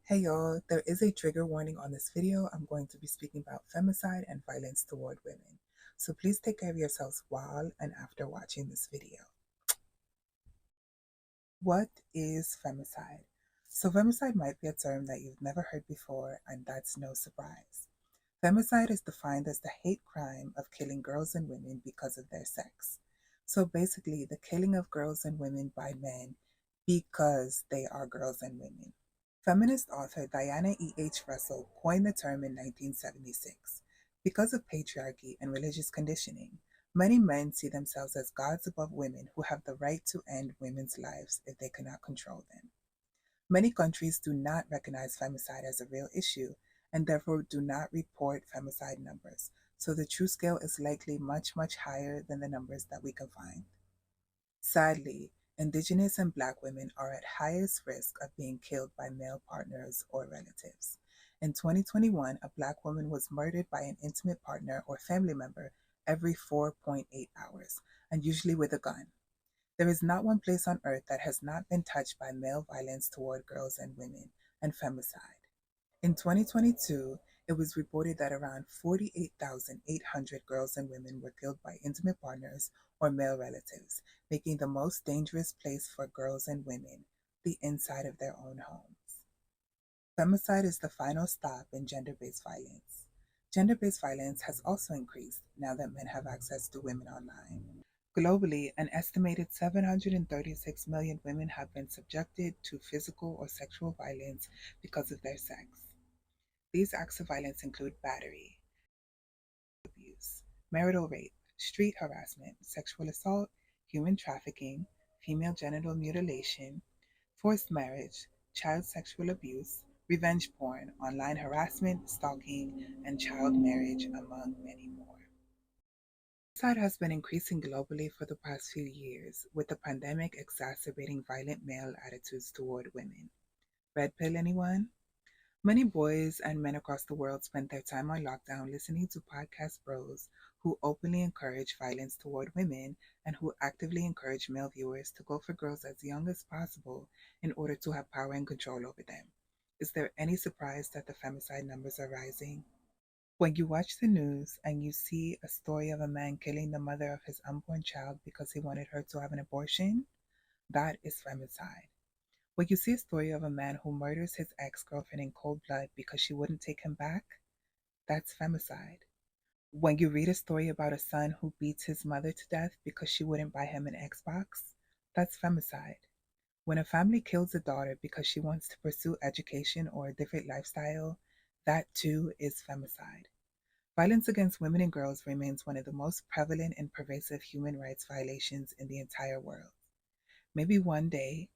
Hey y'all, there is a trigger warning on this video. I'm going to be speaking about femicide and violence toward women. So please take care of yourselves while and after watching this video. What is femicide? So femicide might be a term that you've never heard before, and that's no surprise. Femicide is defined as the hate crime of killing girls and women because of their sex. So basically, the killing of girls and women by men because they are girls and women. Feminist author Diana E.H. Russell coined the term in 1976. Because of patriarchy and religious conditioning, many men see themselves as gods above women who have the right to end women's lives if they cannot control them. Many countries do not recognize femicide as a real issue and therefore do not report femicide numbers, so the true scale is likely much, much higher than the numbers that we can find. Sadly, Indigenous and Black women are at highest risk of being killed by male partners or relatives. In 2021, a Black woman was murdered by an intimate partner or family member every 4.8 hours, and usually with a gun. There is not one place on earth that has not been touched by male violence toward girls and women and femicide. In 2022, it was reported that around 48,800 girls and women were killed by intimate partners or male relatives, making the most dangerous place for girls and women the inside of their own homes. Femicide is the final stop in gender-based violence. Gender-based violence has also increased now that men have access to women online. Globally, an estimated 736 million women have been subjected to physical or sexual violence because of their sex. These acts of violence include battery, abuse, marital rape, street harassment, sexual assault, human trafficking, female genital mutilation, forced marriage, child sexual abuse, revenge porn, online harassment, stalking, and child marriage, among many more. Suicide has been increasing globally for the past few years, with the pandemic exacerbating violent male attitudes toward women. Red pill, anyone? Many boys and men across the world spent their time on lockdown listening to podcast bros who openly encourage violence toward women and who actively encourage male viewers to go for girls as young as possible in order to have power and control over them. Is there any surprise that the femicide numbers are rising? When you watch the news and you see a story of a man killing the mother of his unborn child because he wanted her to have an abortion, that is femicide. When you see a story of a man who murders his ex girlfriend in cold blood because she wouldn't take him back, that's femicide. When you read a story about a son who beats his mother to death because she wouldn't buy him an Xbox, that's femicide. When a family kills a daughter because she wants to pursue education or a different lifestyle, that too is femicide. Violence against women and girls remains one of the most prevalent and pervasive human rights violations in the entire world. Maybe one day,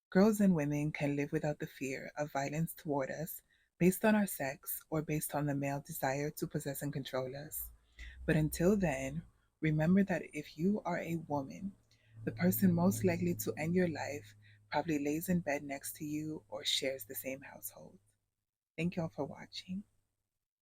girls and women can live without the fear of violence toward us based on our sex or based on the male desire to possess and control us. But until then, remember that if you are a woman, the person most likely to end your life probably lays in bed next to you or shares the same household. Thank y'all for watching.